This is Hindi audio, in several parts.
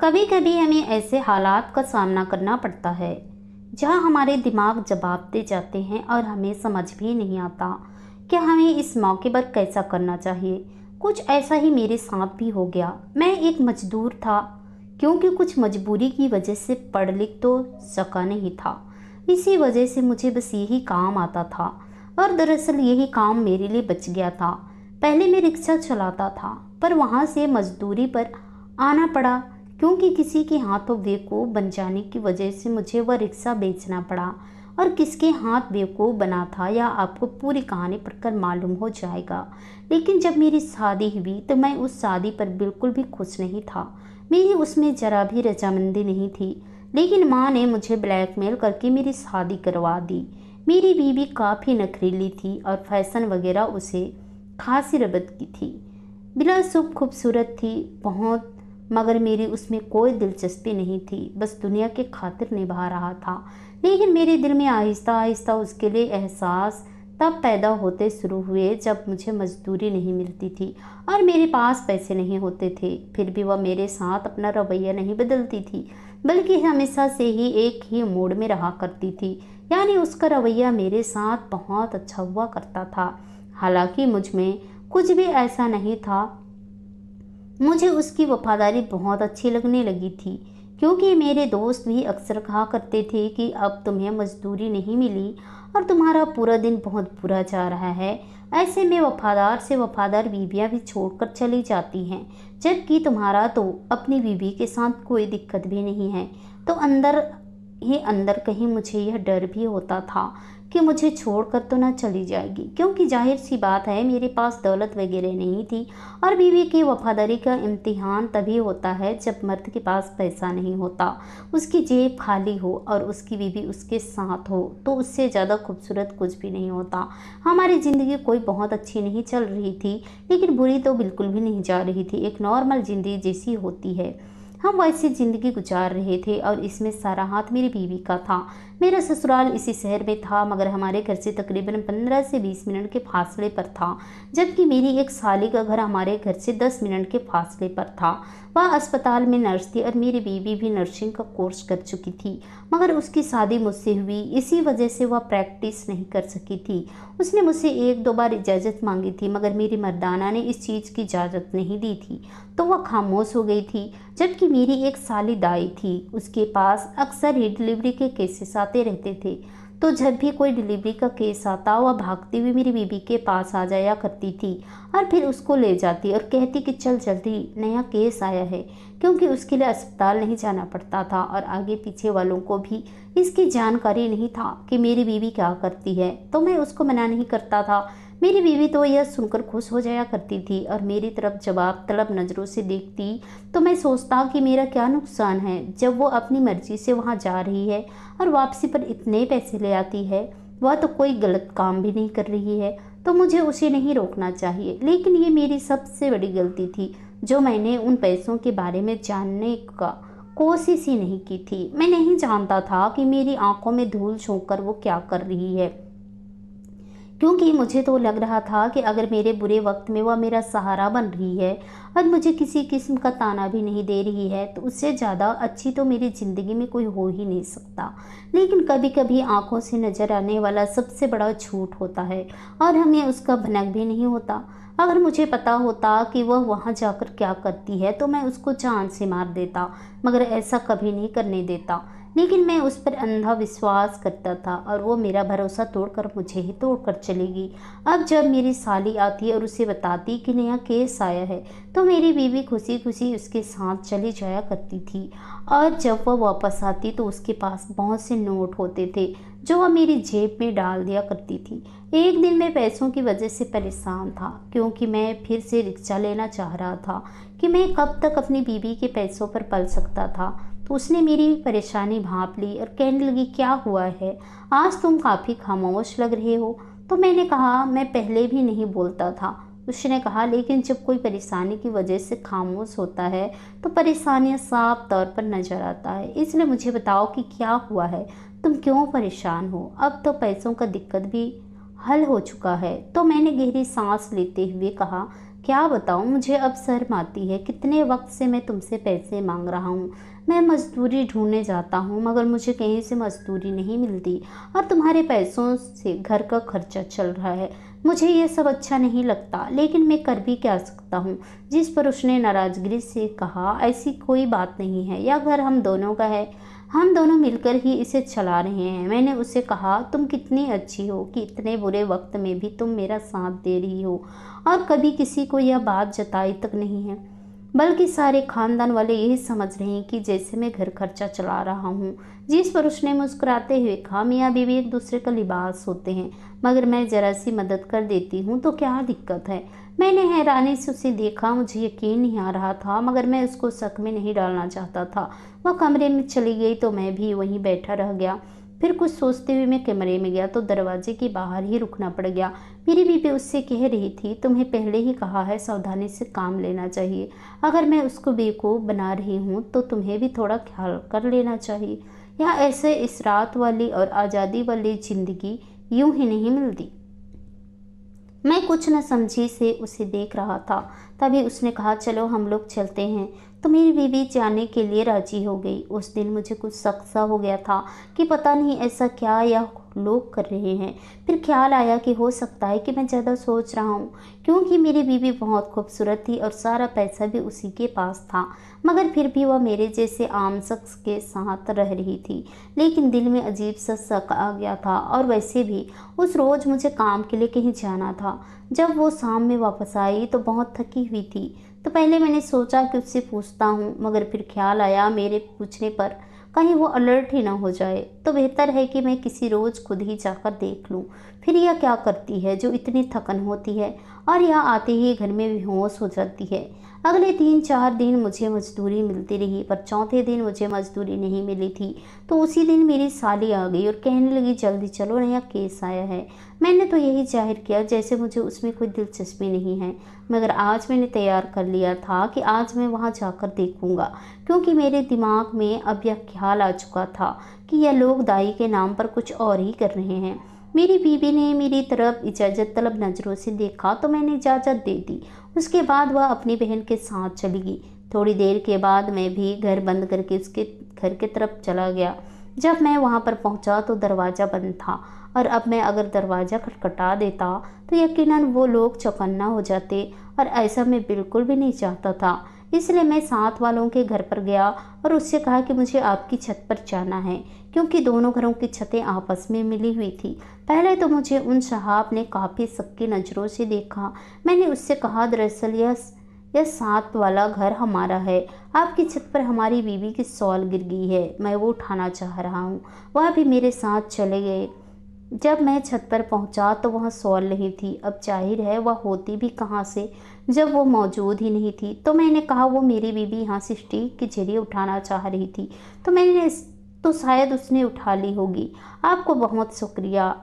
कभी कभी हमें ऐसे हालात का सामना करना पड़ता है जहां हमारे दिमाग जवाब दे जाते हैं और हमें समझ भी नहीं आता कि हमें इस मौके पर कैसा करना चाहिए। कुछ ऐसा ही मेरे साथ भी हो गया। मैं एक मजदूर था, क्योंकि कुछ मजबूरी की वजह से पढ़ लिख तो सका नहीं था। इसी वजह से मुझे बस यही काम आता था और दरअसल यही काम मेरे लिए बच गया था। पहले मैं रिक्शा चलाता था, पर वहाँ से मजदूरी पर आना पड़ा, क्योंकि किसी के हाथों बेवकूफ़ बन जाने की वजह से मुझे वह रिक्शा बेचना पड़ा। और किसके हाथ बेवकूफ़ बना था यह आपको पूरी कहानी पढ़कर मालूम हो जाएगा। लेकिन जब मेरी शादी हुई तो मैं उस शादी पर बिल्कुल भी खुश नहीं था। मेरी उसमें जरा भी रजामंदी नहीं थी। लेकिन माँ ने मुझे ब्लैकमेल करके मेरी शादी करवा दी। मेरी बीवी काफ़ी नखरीली थी और फैशन वगैरह उसे खासी रबत की थी। बिलासुब खूबसूरत थी बहुत, मगर मेरी उसमें कोई दिलचस्पी नहीं थी। बस दुनिया के खातिर निभा रहा था। लेकिन मेरे दिल में आहिस्ता आहिस्ता उसके लिए एहसास तब पैदा होते शुरू हुए जब मुझे मजदूरी नहीं मिलती थी और मेरे पास पैसे नहीं होते थे। फिर भी वह मेरे साथ अपना रवैया नहीं बदलती थी, बल्कि हमेशा से ही एक ही मूड में रहा करती थी। यानी उसका रवैया मेरे साथ बहुत अच्छा हुआ करता था। हालांकि मुझ में कुछ भी ऐसा नहीं था। मुझे उसकी वफादारी बहुत अच्छी लगने लगी थी, क्योंकि मेरे दोस्त भी अक्सर कहा करते थे कि अब तुम्हें मजदूरी नहीं मिली और तुम्हारा पूरा दिन बहुत बुरा जा रहा है। ऐसे में वफादार से वफादार बीवियां भी छोड़कर चली जाती हैं, जबकि तुम्हारा तो अपनी बीवी के साथ कोई दिक्कत भी नहीं है। तो अंदर ही अंदर कहीं मुझे यह डर भी होता था कि मुझे छोड़कर तो ना चली जाएगी, क्योंकि जाहिर सी बात है मेरे पास दौलत वगैरह नहीं थी। और बीवी की वफादारी का इम्तिहान तभी होता है जब मर्द के पास पैसा नहीं होता, उसकी जेब खाली हो और उसकी बीवी उसके साथ हो, तो उससे ज़्यादा खूबसूरत कुछ भी नहीं होता। हमारी ज़िंदगी कोई बहुत अच्छी नहीं चल रही थी, लेकिन बुरी तो बिल्कुल भी नहीं जा रही थी। एक नॉर्मल ज़िंदगी जैसी होती है, हम वैसी ज़िंदगी गुजार रहे थे और इसमें सारा हाथ मेरी बीवी का था। मेरा ससुराल इसी शहर में था, मगर हमारे घर से तकरीबन 15 से 20 मिनट के फासले पर था, जबकि मेरी एक साली का घर हमारे घर से 10 मिनट के फासले पर था। वह अस्पताल में नर्स थी और मेरी बीवी भी नर्सिंग का कोर्स कर चुकी थी, मगर उसकी शादी मुझसे हुई। इसी वजह से वह प्रैक्टिस नहीं कर सकी थी। उसने मुझसे 1-2 बार इजाज़त मांगी थी, मगर मेरी मर्दाना ने इस चीज़ की इजाज़त नहीं दी थी, तो वह खामोश हो गई थी। जबकि मेरी एक साली दाई थी, उसके पास अक्सर ही डिलीवरी के केसेस आते रहते थे। तो जब भी कोई डिलीवरी का केस आता वह भागती हुई मेरी बीबी के पास आ जाया करती थी और फिर उसको ले जाती और कहती कि चल जल्दी नया केस आया है, क्योंकि उसके लिए अस्पताल नहीं जाना पड़ता था और आगे पीछे वालों को भी इसकी जानकारी नहीं था कि मेरी बीवी क्या करती है। तो मैं उसको मना नहीं करता था। मेरी बीवी तो यह सुनकर खुश हो जाया करती थी और मेरी तरफ जवाब तलब नज़रों से देखती। तो मैं सोचता कि मेरा क्या नुकसान है जब वो अपनी मर्जी से वहाँ जा रही है और वापसी पर इतने पैसे ले आती है। वह तो कोई गलत काम भी नहीं कर रही है, तो मुझे उसे नहीं रोकना चाहिए। लेकिन ये मेरी सबसे बड़ी गलती थी जो मैंने उन पैसों के बारे में जानने का कोशिश ही नहीं की थी। मैं नहीं जानता था कि मेरी आंखों में धूल झोंक कर वो क्या कर रही है, क्योंकि मुझे तो लग रहा था कि अगर मेरे बुरे वक्त में वह मेरा सहारा बन रही है और मुझे किसी किस्म का ताना भी नहीं दे रही है, तो उससे ज़्यादा अच्छी तो मेरी ज़िंदगी में कोई हो ही नहीं सकता। लेकिन कभी कभी आंखों से नज़र आने वाला सबसे बड़ा झूठ होता है और हमें उसका भनक भी नहीं होता। अगर मुझे पता होता कि वह वहाँ जाकर क्या करती है तो मैं उसको जान से मार देता, मगर ऐसा कभी नहीं करने देता। लेकिन मैं उस पर अंधा विश्वास करता था और वो मेरा भरोसा तोड़कर मुझे ही तोड़कर चलेगी। अब जब मेरी साली आती और उसे बताती कि नया केस आया है, तो मेरी बीवी खुशी खुशी उसके साथ चली जाया करती थी। और जब वह वापस आती तो उसके पास बहुत से नोट होते थे जो वह मेरी जेब में डाल दिया करती थी। एक दिन मैं पैसों की वजह से परेशान था, क्योंकि मैं फिर से रिक्शा लेना चाह रहा था कि मैं कब तक अपनी बीवी के पैसों पर पल सकता था। तो उसने मेरी परेशानी भांप ली और कहने लगी, क्या हुआ है, आज तुम काफ़ी खामोश लग रहे हो। तो मैंने कहा, मैं पहले भी नहीं बोलता था। उसने कहा, लेकिन जब कोई परेशानी की वजह से खामोश होता है तो परेशानियां साफ तौर पर नजर आता है। इसलिए मुझे बताओ कि क्या हुआ है, तुम क्यों परेशान हो। अब तो पैसों का दिक्कत भी हल हो चुका है। तो मैंने गहरी सांस लेते हुए कहा क्या बताऊँ, मुझे अब शर्म आती है। कितने वक्त से मैं तुमसे पैसे मांग रहा हूँ। मैं मजदूरी ढूंढने जाता हूँ मगर मुझे कहीं से मजदूरी नहीं मिलती और तुम्हारे पैसों से घर का खर्चा चल रहा है। मुझे ये सब अच्छा नहीं लगता, लेकिन मैं कर भी क्या सकता हूँ। जिस पर उसने नाराजगी से कहा, ऐसी कोई बात नहीं है, यह घर हम दोनों का है, हम दोनों मिलकर ही इसे चला रहे हैं। मैंने उससे कहा, तुम कितनी अच्छी हो कि इतने बुरे वक्त में भी तुम मेरा साथ दे रही हो और कभी किसी को यह बात जताई तक नहीं है, बल्कि सारे खानदान वाले यही समझ रहे हैं कि जैसे मैं घर खर्चा चला रहा हूँ। जिस पर उसने मुस्कुराते हुए कहा, मियाँ बीवी एक दूसरे का लिबास होते हैं, मगर मैं जरा सी मदद कर देती हूँ तो क्या दिक्कत है। मैंने हैरानी से उसे देखा। मुझे यकीन नहीं आ रहा था, मगर मैं उसको शक में नहीं डालना चाहता था। वह कमरे में चली गई तो मैं भी वहीं बैठा रह गया। फिर कुछ सोचते हुए मैं कमरे में गया तो दरवाजे के बाहर ही रुकना पड़ गया। मेरी बीवी उससे कह रही थी, तुम्हें पहले ही कहा है सावधानी से काम लेना चाहिए। अगर मैं उसको बेवकूफ़ बना रही हूँ तो तुम्हें भी थोड़ा ख्याल कर लेना चाहिए। या ऐसे इस रात वाली और आज़ादी वाली ज़िंदगी यूं ही नहीं मिलती। मैं कुछ न समझी से उसे देख रहा था। तभी उसने कहा, चलो हम लोग चलते हैं। तो मेरी बीवी जाने के लिए राजी हो गई। उस दिन मुझे कुछ शक सा हो गया था कि पता नहीं ऐसा क्या यह लोग कर रहे हैं। फिर ख्याल आया कि हो सकता है कि मैं ज़्यादा सोच रहा हूँ, क्योंकि मेरी बीवी बहुत खूबसूरत थी और सारा पैसा भी उसी के पास था, मगर फिर भी वह मेरे जैसे आम शख्स के साथ रह रही थी। लेकिन दिल में अजीब सा शक आ गया था। और वैसे भी उस रोज़ मुझे काम के लिए कहीं जाना था। जब वो शाम में वापस आई तो बहुत थकी हुई थी। तो पहले मैंने सोचा कि उससे पूछता हूँ, मगर फिर ख्याल आया मेरे पूछने पर कहीं वो अलर्ट ही ना हो जाए, तो बेहतर है कि मैं किसी रोज़ खुद ही जाकर देख लूँ। फिर यह क्या करती है जो इतनी थकन होती है और यह आते ही घर में बेहोश हो जाती है। अगले 3-4 दिन मुझे मजदूरी मिलती रही, पर चौथे दिन मुझे मजदूरी नहीं मिली थी। तो उसी दिन मेरी साली आ गई और कहने लगी, जल्दी चलो, नया केस आया है। मैंने तो यही जाहिर किया जैसे मुझे उसमें कोई दिलचस्पी नहीं है, मगर आज मैंने तैयार कर लिया था कि आज मैं वहां जाकर देखूंगा, क्योंकि मेरे दिमाग में अब यह ख्याल आ चुका था कि यह लोग दाई के नाम पर कुछ और ही कर रहे हैं। मेरी बीवी ने मेरी तरफ इजाज़त तलब नज़रों से देखा तो मैंने इजाज़त दे दी। उसके बाद वह अपनी बहन के साथ चली गई। थोड़ी देर के बाद मैं भी घर बंद करके उसके घर की तरफ चला गया। जब मैं वहां पर पहुंचा तो दरवाज़ा बंद था, और अब मैं अगर दरवाज़ा खटखटा देता तो यकीनन वो लोग चौकन्ना हो जाते, और ऐसा मैं बिल्कुल भी नहीं चाहता था। इसलिए मैं साथ वालों के घर पर गया और उससे कहा कि मुझे आपकी छत पर जाना है, क्योंकि दोनों घरों की छतें आपस में मिली हुई थी। पहले तो मुझे उन साहब ने काफ़ी शक्की नज़रों से देखा। मैंने उससे कहा, दरअसल यह साथ वाला घर हमारा है। आपकी छत पर हमारी बीवी की शॉल गिर गई है, मैं वो उठाना चाह रहा हूँ। वह भी मेरे साथ चले गए। जब मैं छत पर पहुंचा तो वहाँ शॉल नहीं थी। अब जाहिर है वह होती भी कहाँ से जब वो मौजूद ही नहीं थी। तो मैंने कहा, वो मेरी बीबी यहाँ से स्टिक के जरिए उठाना चाह रही थी, तो शायद उसने उठा ली होगी। आपको बहुत शुक्रिया।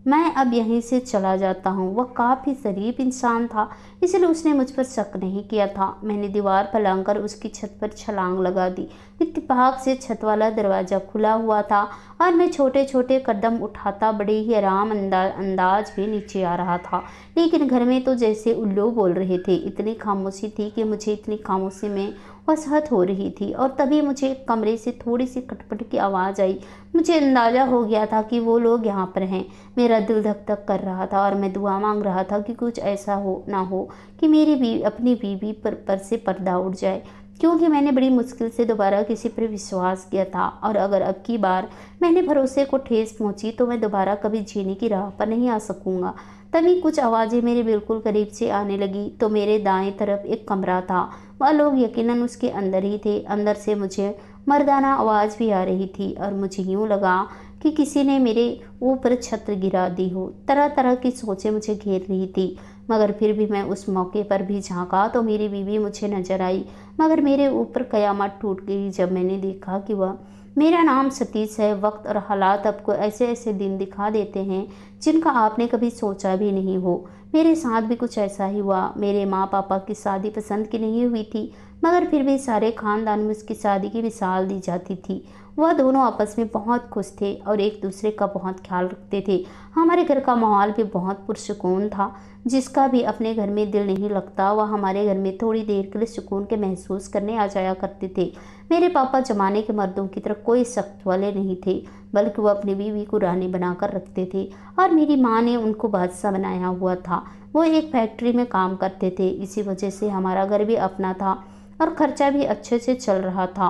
मैं अब यहीं से चला जाता हूँ। वह काफ़ी शरीफ इंसान था, इसलिए उसने मुझ पर शक नहीं किया था। मैंने दीवार पर लांघकर उसकी छत पर छलांग लगा दी। इत्तेफाक से छत वाला दरवाज़ा खुला हुआ था और मैं छोटे छोटे कदम उठाता बड़े ही आराम अंदाज में नीचे आ रहा था। लेकिन घर में तो जैसे उल्लू बोल रहे थे। इतनी खामोशी थी कि मुझे इतनी खामोशी में वसहत हो रही थी। और तभी मुझे कमरे से थोड़ी सी खटपट की आवाज़ आई। मुझे अंदाज़ा हो गया था कि वो लोग यहाँ पर हैं। मेरा दिल धक धक कर रहा था और मैं दुआ मांग रहा था कि कुछ ऐसा ना हो कि मेरी अपनी बीवी पर से पर्दा उठ जाए, क्योंकि मैंने बड़ी मुश्किल से दोबारा किसी पर विश्वास किया था, और अगर अब की बार मैंने भरोसे को ठेस पहुंची तो मैं दोबारा कभी जीने की राह पर नहीं आ सकूंगा। तभी कुछ आवाज़ें मेरे बिल्कुल करीब से आने लगी। तो मेरे दाएं तरफ एक कमरा था, वह लोग यकीनन उसके अंदर ही थे। अंदर से मुझे मर्दाना आवाज़ भी आ रही थी और मुझे यूँ लगा कि किसी ने मेरे ऊपर छत्र गिरा दी हो। तरह तरह की सोचें मुझे घेर रही थी, मगर फिर भी मैं उस मौके पर भी झांका तो मेरी बीवी मुझे नजर आई। मगर मेरे ऊपर कयामत टूट गई जब मैंने देखा कि वह मेरा नाम सतीश है। वक्त और हालात आपको ऐसे ऐसे दिन दिखा देते हैं जिनका आपने कभी सोचा भी नहीं हो। मेरे साथ भी कुछ ऐसा ही हुआ। मेरे माँ पापा की शादी पसंद की नहीं हुई थी, मगर फिर भी सारे खानदान में उसकी शादी की मिसाल दी जाती थी। वह दोनों आपस में बहुत खुश थे और एक दूसरे का बहुत ख्याल रखते थे। हमारे घर का माहौल भी बहुत पुरसुकून था। जिसका भी अपने घर में दिल नहीं लगता वह हमारे घर में थोड़ी देर के लिए सुकून के महसूस करने आ जाया करते थे। मेरे पापा जमाने के मर्दों की तरह कोई सख्त वाले नहीं थे, बल्कि वह अपनी बीवी को रानी बनाकर रखते थे और मेरी माँ ने उनको बादशाह बनाया हुआ था। वो एक फैक्ट्री में काम करते थे। इसी वजह से हमारा घर भी अपना था और खर्चा भी अच्छे से चल रहा था।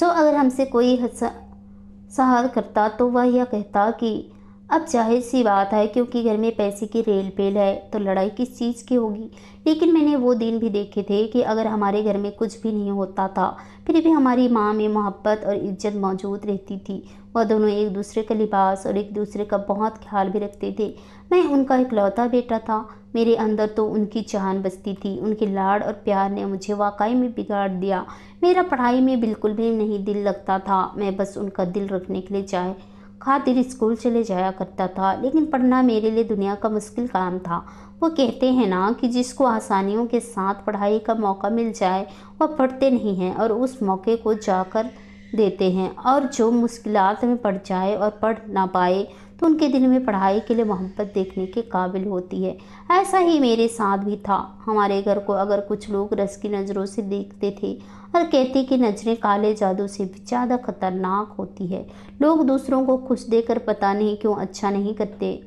अगर हमसे कोई सवाल करता तो वह यह कहता कि अब जाहिर सी बात है, क्योंकि घर में पैसे की रेल पेल है तो लड़ाई किस चीज़ की होगी। लेकिन मैंने वो दिन भी देखे थे कि अगर हमारे घर में कुछ भी नहीं होता था फिर भी हमारी माँ में मोहब्बत और इज्जत मौजूद रहती थी। वह दोनों एक दूसरे का लिबास और एक दूसरे का बहुत ख्याल भी रखते थे। मैं उनका इकलौता बेटा था। मेरे अंदर तो उनकी जान बसती थी। उनके लाड़ और प्यार ने मुझे वाकई में बिगाड़ दिया। मेरा पढ़ाई में बिल्कुल भी नहीं दिल लगता था। मैं बस उनका दिल रखने के लिए खातिर स्कूल चले जाया करता था, लेकिन पढ़ना मेरे लिए दुनिया का मुश्किल काम था। वो कहते हैं ना कि जिसको आसानियों के साथ पढ़ाई का मौका मिल जाए वह पढ़ते नहीं हैं और उस मौके को जाकर देते हैं, और जो मुश्किलात में पड़ जाए और पढ़ ना पाए तो उनके दिल में पढ़ाई के लिए मोहब्बत देखने के काबिल होती है। ऐसा ही मेरे साथ भी था। हमारे घर को अगर कुछ लोग रस की नज़रों से देखते थे और कहते कि नज़रें काले जादू से भी ज़्यादा खतरनाक होती है। लोग दूसरों को खुश देकर पता नहीं क्यों अच्छा नहीं करते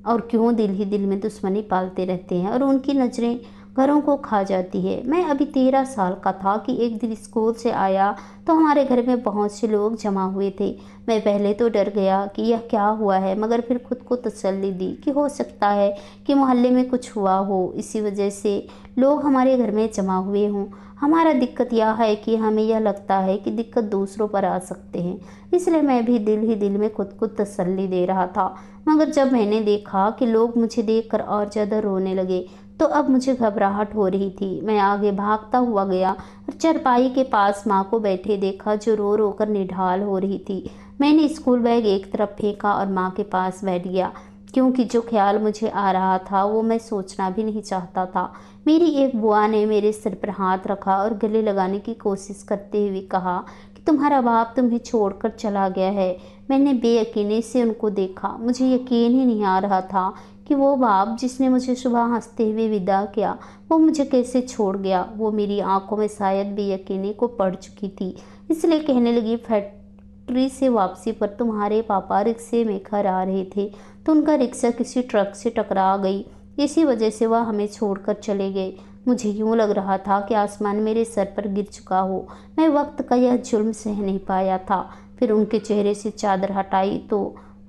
और क्यों दिल ही दिल में दुश्मनी पालते रहते हैं और उनकी नज़रें घरों को खा जाती है। मैं अभी 13 साल का था कि एक दिन स्कूल से आया तो हमारे घर में बहुत से लोग जमा हुए थे। मैं पहले तो डर गया कि यह क्या हुआ है, मगर फिर खुद को तसल्ली दी कि हो सकता है कि मोहल्ले में कुछ हुआ हो, इसी वजह से लोग हमारे घर में जमा हुए हों। हमारा दिक्कत यह है कि हमें यह लगता है कि दिक्कत दूसरों पर आ सकते हैं, इसलिए मैं भी दिल ही दिल में खुद को तसल्ली दे रहा था। मगर जब मैंने देखा कि लोग मुझे देखकर और ज़्यादा रोने लगे तो अब मुझे घबराहट हो रही थी। मैं आगे भागता हुआ गया और चारपाई के पास माँ को बैठे देखा जो रो रो कर निढाल हो रही थी। मैंने स्कूल बैग एक तरफ फेंका और माँ के पास बैठ गया, क्योंकि जो ख्याल मुझे आ रहा था वो मैं सोचना भी नहीं चाहता था। मेरी एक बुआ ने मेरे सिर पर हाथ रखा और गले लगाने की कोशिश करते हुए कहा कि तुम्हारा बाप तुम्हें छोड़कर चला गया है। मैंने बेयकीनी से उनको देखा। मुझे यकीन ही नहीं आ रहा था कि वो बाप जिसने मुझे सुबह हंसते हुए विदा किया वो मुझे कैसे छोड़ गया। वो मेरी आंखों में शायद बेयकीनी को पड़ चुकी थी, इसलिए कहने लगी, फैक्ट्री से वापसी पर तुम्हारे पापा रिक्शे में घर आ रहे थे तो उनका रिक्शा किसी ट्रक से टकरा गई। इसी वजह से वह हमें छोड़कर चले गए। मुझे यूँ लग रहा था कि आसमान मेरे सर पर गिर चुका हो। मैं वक्त का यह जुल्म सह नहीं पाया था। फिर उनके चेहरे से चादर हटाई तो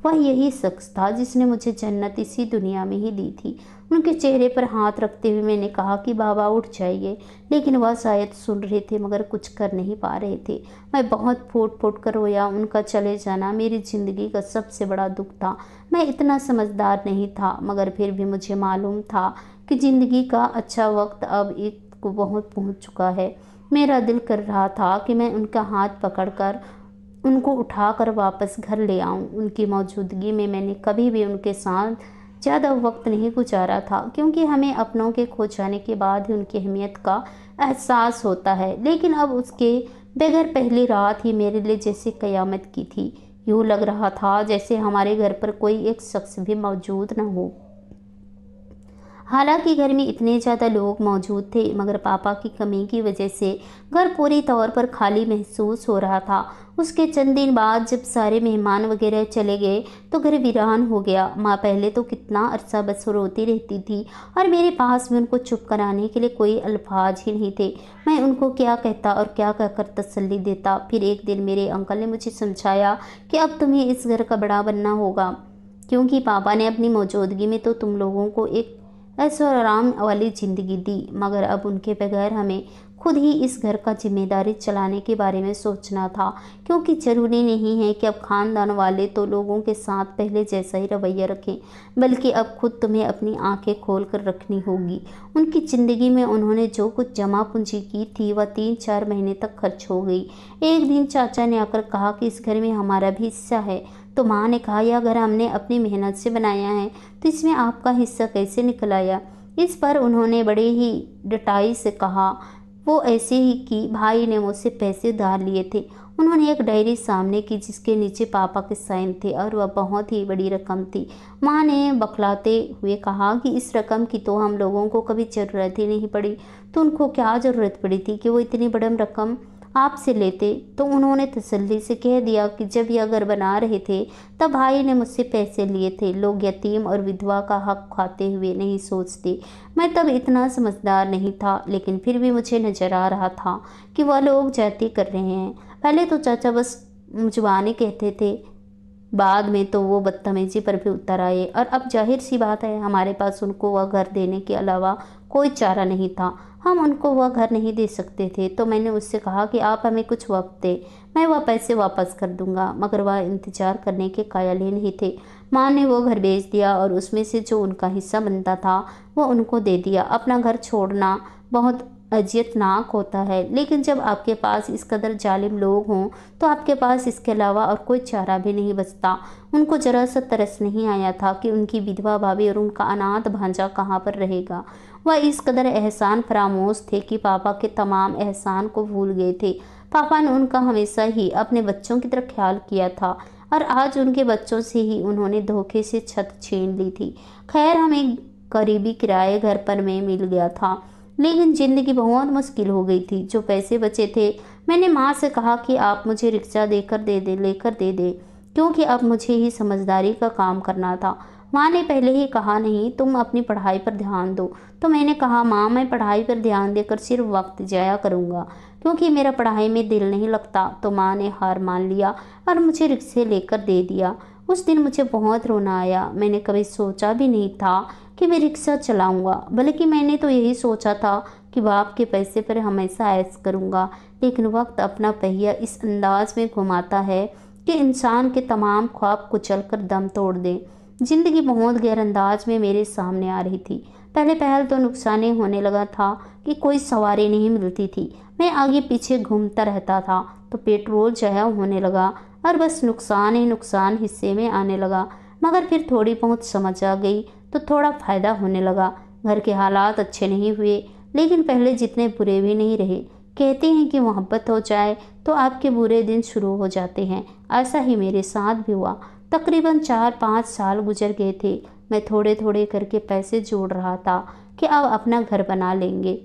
वह यही शख्स था जिसने मुझे जन्नत इसी दुनिया में ही दी थी। उनके चेहरे पर हाथ रखते हुए मैंने कहा कि बाबा उठ जाइए, लेकिन वह शायद सुन रहे थे मगर कुछ कर नहीं पा रहे थे। मैं बहुत फूट फूट कर रोया। उनका चले जाना मेरी ज़िंदगी का सबसे बड़ा दुख था। मैं इतना समझदार नहीं था, मगर फिर भी मुझे मालूम था कि ज़िंदगी का अच्छा वक्त अब एक को बहुत पहुँच चुका है। मेरा दिल कर रहा था कि मैं उनका हाथ पकड़कर उनको उठाकर वापस घर ले आऊं। उनकी मौजूदगी में मैंने कभी भी उनके साथ ज़्यादा वक्त नहीं गुजारा था, क्योंकि हमें अपनों के खो जाने के बाद ही उनकी अहमियत का एहसास होता है। लेकिन अब उसके बगैर पहली रात ही मेरे लिए जैसे क़यामत की थी। यूँ लग रहा था जैसे हमारे घर पर कोई एक शख्स भी मौजूद न हो। हालांकि घर में इतने ज़्यादा लोग मौजूद थे, मगर पापा की कमी की वजह से घर पूरी तौर पर खाली महसूस हो रहा था। उसके चंद दिन बाद जब सारे मेहमान वगैरह चले गए तो घर वीरान हो गया। माँ पहले तो कितना अरसा बस रोती रहती थी और मेरे पास में उनको चुप कराने के लिए कोई अल्फाज ही नहीं थे। मैं उनको क्या कहता और क्या कहकर तसल्ली देता। फिर एक दिन मेरे अंकल ने मुझे समझाया कि अब तुम्हें इस घर का बड़ा बनना होगा, क्योंकि पापा ने अपनी मौजूदगी में तो तुम लोगों को एक ऐशो आराम वाली ज़िंदगी दी, मगर अब उनके बगैर हमें खुद ही इस घर का जिम्मेदारी चलाने के बारे में सोचना था। क्योंकि ज़रूरी नहीं है कि अब ख़ानदान वाले तो लोगों के साथ पहले जैसा ही रवैया रखें, बल्कि अब खुद तुम्हें अपनी आंखें खोल कर रखनी होगी। उनकी ज़िंदगी में उन्होंने जो कुछ जमा पूंजी की थी वह 3-4 महीने तक खर्च हो गई। एक दिन चाचा ने आकर कहा कि इस घर में हमारा भी हिस्सा है। तो माँ ने कहा, यह घर हमने अपनी मेहनत से बनाया है तो इसमें आपका हिस्सा कैसे निकल आया। इस पर उन्होंने बड़े ही डटाई से कहा, वो ऐसे ही कि भाई ने मुझसे पैसे उधार लिए थे। उन्होंने एक डायरी सामने की जिसके नीचे पापा के साइन थे और वह बहुत ही बड़ी रकम थी। माँ ने बखलाते हुए कहा कि इस रकम की तो हम लोगों को कभी ज़रूरत ही नहीं पड़ी, तो उनको क्या ज़रूरत पड़ी थी कि वो इतनी बड़ी रकम आपसे लेते। तो उन्होंने तसल्ली से कह दिया कि जब यह घर बना रहे थे तब भाई ने मुझसे पैसे लिए थे। लोग यतीम और विधवा का हक खाते हुए नहीं सोचते। मैं तब इतना समझदार नहीं था, लेकिन फिर भी मुझे नज़र आ रहा था कि वह लोग ज्यादती कर रहे हैं। पहले तो चाचा बस जुबानी कहते थे, बाद में तो वो बदतमीजी पर भी उतर आए, और अब जाहिर सी बात है हमारे पास उनको वह घर देने के अलावा कोई चारा नहीं था। हम उनको वह घर नहीं दे सकते थे। तो मैंने उससे कहा कि आप हमें कुछ वक्त दें, मैं वह पैसे वापस कर दूंगा। मगर वह इंतजार करने के कायल ही नहीं थे। माँ ने वो घर बेच दिया और उसमें से जो उनका हिस्सा बनता था वो उनको दे दिया। अपना घर छोड़ना बहुत अजियतनाक होता है, लेकिन जब आपके पास इस कदर जालिम लोग हों तो आपके पास इसके अलावा और कोई चारा भी नहीं बचता। उनको जरा सा तरस नहीं आया था कि उनकी विधवा भाभी और उनका अनाथ भांजा कहाँ पर रहेगा। वह इस कदर एहसान फरामोश थे कि पापा के तमाम एहसान को भूल गए थे। पापा ने उनका हमेशा ही अपने बच्चों की तरह ख्याल किया था, और आज उनके बच्चों से ही उन्होंने धोखे से छत छीन ली थी। खैर, हमें करीबी किराए घर पर में मिल गया था, लेकिन ज़िंदगी बहुत मुश्किल हो गई थी। जो पैसे बचे थे, मैंने माँ से कहा कि आप मुझे रिक्शा लेकर दे दे, क्योंकि अब मुझे ही समझदारी का काम करना था। माँ ने पहले ही कहा, नहीं, तुम अपनी पढ़ाई पर ध्यान दो। तो मैंने कहा, माँ, मैं पढ़ाई पर ध्यान देकर सिर्फ वक्त जाया करूँगा, क्योंकि मेरा पढ़ाई में दिल नहीं लगता। तो माँ ने हार मान लिया और मुझे रिक्शे लेकर दे दिया। उस दिन मुझे बहुत रोना आया। मैंने कभी सोचा भी नहीं था कि मैं रिक्शा चलाऊंगा, बल्कि मैंने तो यही सोचा था कि बाप के पैसे पर हमेशा ऐश करूंगा। लेकिन वक्त अपना पहिया इस अंदाज में घुमाता है कि इंसान के तमाम ख्वाब कुचल कर दम तोड़ दे। जिंदगी बहुत गैर अंदाज में मेरे सामने आ रही थी। पहले पहल तो नुकसान होने लगा था कि कोई सवारी नहीं मिलती थी। मैं आगे पीछे घूमता रहता था तो पेट्रोल ज़ाया होने लगा और बस नुकसान ही नुकसान हिस्से में आने लगा। मगर फिर थोड़ी बहुत समझ आ गई तो थोड़ा फ़ायदा होने लगा। घर के हालात अच्छे नहीं हुए, लेकिन पहले जितने बुरे भी नहीं रहे। कहते हैं कि मोहब्बत हो जाए तो आपके बुरे दिन शुरू हो जाते हैं। ऐसा ही मेरे साथ भी हुआ। तकरीबन 4-5 साल गुजर गए थे। मैं थोड़े थोड़े करके पैसे जोड़ रहा था कि अब अपना घर बना लेंगे।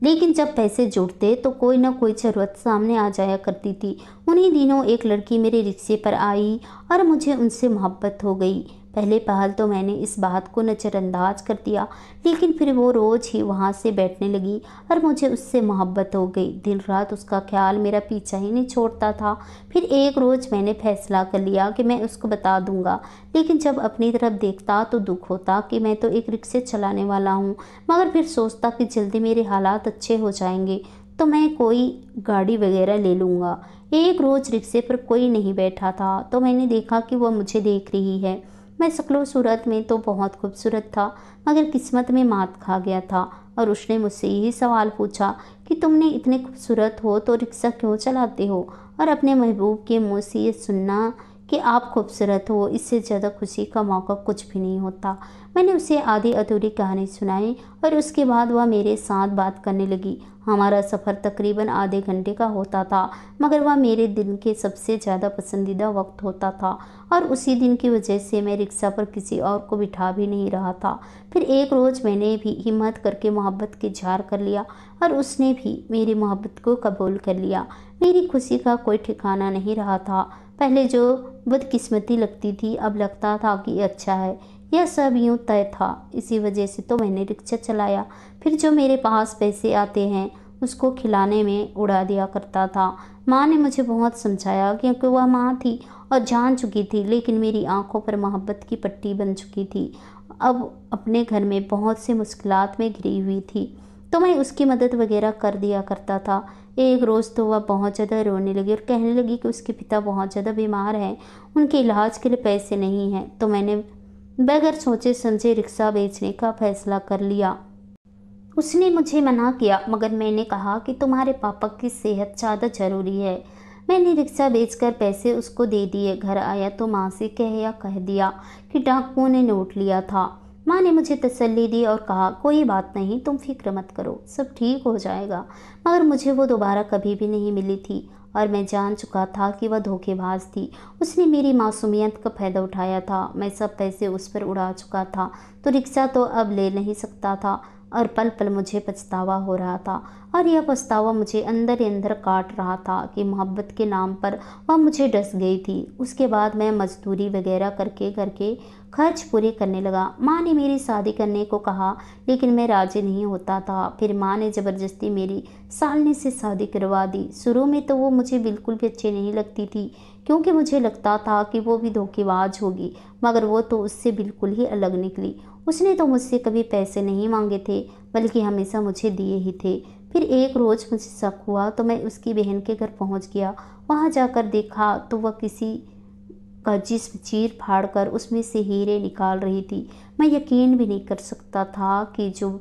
लेकिन जब पैसे जुड़ते तो कोई ना कोई ज़रूरत सामने आ जाया करती थी। उन्हीं दिनों एक लड़की मेरे रिक्शे पर आई और मुझे उनसे मोहब्बत हो गई। पहले पहल तो मैंने इस बात को नज़रअंदाज कर दिया, लेकिन फिर वो रोज़ ही वहाँ से बैठने लगी और मुझे उससे मोहब्बत हो गई। दिन रात उसका ख्याल मेरा पीछा ही नहीं छोड़ता था। फिर एक रोज़ मैंने फैसला कर लिया कि मैं उसको बता दूंगा, लेकिन जब अपनी तरफ देखता तो दुख होता कि मैं तो एक रिक्शे चलाने वाला हूँ। मगर फिर सोचता कि जल्दी मेरे हालात अच्छे हो जाएंगे तो मैं कोई गाड़ी वगैरह ले लूँगा। एक रोज़ रिक्शे पर कोई नहीं बैठा था तो मैंने देखा कि वह मुझे देख रही है। मैं शक्लो सूरत में तो बहुत खूबसूरत था, मगर किस्मत में मात खा गया था। और उसने मुझसे यही सवाल पूछा कि तुमने इतने खूबसूरत हो तो रिक्शा क्यों चलाते हो। और अपने महबूब के मुँह से ये सुनना कि आप खूबसूरत हो, इससे ज़्यादा खुशी का मौका कुछ भी नहीं होता। मैंने उसे आधी अधूरी कहानी सुनाई और उसके बाद वह मेरे साथ बात करने लगी। हमारा सफ़र तकरीबन आधे घंटे का होता था, मगर वह मेरे दिन के सबसे ज़्यादा पसंदीदा वक्त होता था, और उसी दिन की वजह से मैं रिक्शा पर किसी और को बिठा भी नहीं रहा था। फिर एक रोज़ मैंने भी हिम्मत करके मोहब्बत के इजहार कर लिया और उसने भी मेरी मोहब्बत को कबूल कर लिया। मेरी खुशी का कोई ठिकाना नहीं रहा था। पहले जो बदकिस्मती लगती थी, अब लगता था कि अच्छा है। यह सब यूँ तय था। इसी वजह से तो मैंने रिक्शा चलाया। फिर जो मेरे पास पैसे आते हैं उसको खिलाने में उड़ा दिया करता था। माँ ने मुझे बहुत समझाया, क्योंकि वह माँ थी और जान चुकी थी, लेकिन मेरी आंखों पर मोहब्बत की पट्टी बन चुकी थी। अब अपने घर में बहुत सी मुश्किलात में घिरी हुई थी, तो मैं उसकी मदद वगैरह कर दिया करता था। एक रोज़ तो वह बहुत ज़्यादा रोने लगी और कहने लगी कि उसके पिता बहुत ज़्यादा बीमार हैं, उनके इलाज के लिए पैसे नहीं हैं। तो मैंने बगैर सोचे समझे रिक्शा बेचने का फैसला कर लिया। उसने मुझे मना किया, मगर मैंने कहा कि तुम्हारे पापा की सेहत ज़्यादा ज़रूरी है। मैंने रिक्शा बेचकर पैसे उसको दे दिए। घर आया तो माँ से कह दिया कि डाकुओं ने नोट लिया था। माँ ने मुझे तसल्ली दी और कहा, कोई बात नहीं, तुम फिक्र मत करो, सब ठीक हो जाएगा। मगर मुझे वो दोबारा कभी भी नहीं मिली थी और मैं जान चुका था कि वह धोखेबाज थी। उसने मेरी मासूमियत का फ़ायदा उठाया था। मैं सब पैसे उस पर उड़ा चुका था, तो रिक्शा तो अब ले नहीं सकता था और पल पल मुझे पछतावा हो रहा था। और यह पछतावा मुझे अंदर ही अंदर काट रहा था कि मोहब्बत के नाम पर वह मुझे डस गई थी। उसके बाद मैं मजदूरी वगैरह करके घर के खर्च पूरे करने लगा। माँ ने मेरी शादी करने को कहा, लेकिन मैं राजी नहीं होता था। फिर माँ ने ज़बरदस्ती मेरी सालनी से शादी करवा दी। शुरू में तो वो मुझे बिल्कुल भी अच्छी नहीं लगती थी, क्योंकि मुझे लगता था कि वो भी धोखेबाज होगी, मगर वो तो उससे बिल्कुल ही अलग निकली। उसने तो मुझसे कभी पैसे नहीं मांगे थे, बल्कि हमेशा मुझे दिए ही थे। फिर एक रोज़ मुझे शक हुआ तो मैं उसकी बहन के घर पहुंच गया। वहां जाकर देखा तो वह किसी का जिस्म चीर फाड़ कर उसमें से हीरे निकाल रही थी। मैं यकीन भी नहीं कर सकता था कि जो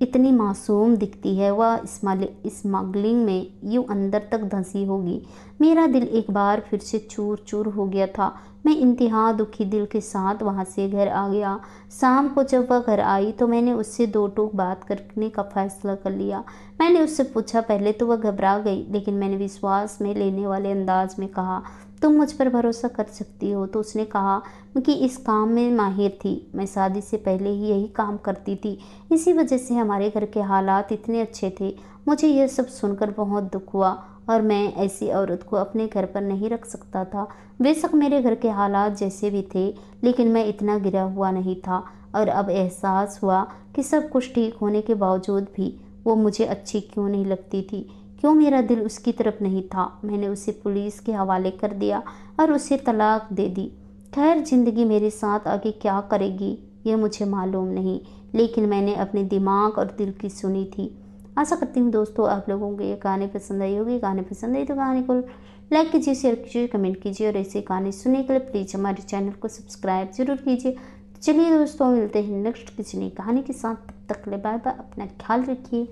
इतनी मासूम दिखती है वह स्मगलिंग में यूं अंदर तक धंसी होगी। मेरा दिल एक बार फिर से चूर चूर हो गया था। मैं इंतहा दुखी दिल के साथ वहां से घर आ गया। शाम को जब वह घर आई तो मैंने उससे दो टूक बात करने का फैसला कर लिया। मैंने उससे पूछा। पहले तो वह घबरा गई, लेकिन मैंने विश्वास में लेने वाले अंदाज में कहा, तुम मुझ पर भरोसा कर सकती हो। तो उसने कहा कि इस काम में माहिर थी, मैं शादी से पहले ही यही काम करती थी, इसी वजह से हमारे घर के हालात इतने अच्छे थे। मुझे यह सब सुनकर बहुत दुख हुआ और मैं ऐसी औरत को अपने घर पर नहीं रख सकता था। बेशक मेरे घर के हालात जैसे भी थे, लेकिन मैं इतना गिरा हुआ नहीं था। और अब एहसास हुआ कि सब कुछ ठीक होने के बावजूद भी वो मुझे अच्छी क्यों नहीं लगती थी, क्यों मेरा दिल उसकी तरफ नहीं था। मैंने उसे पुलिस के हवाले कर दिया और उसे तलाक दे दी। खैर, ज़िंदगी मेरे साथ आगे क्या करेगी ये मुझे मालूम नहीं, लेकिन मैंने अपने दिमाग और दिल की सुनी थी। आशा करती हूँ दोस्तों आप लोगों को ये कहानी पसंद आई होगी। कहानी पसंद आई तो कहानी को लाइक कीजिए, शेयर कीजिए, कमेंट कीजिए और ऐसे कहानी सुनने के लिए प्लीज़ हमारे चैनल को सब्सक्राइब जरूर कीजिए। चलिए दोस्तों, मिलते हैं नेक्स्ट किसी नई कहानी के साथ। तब तक के लिए बाय बाय, अपना ख्याल रखिए।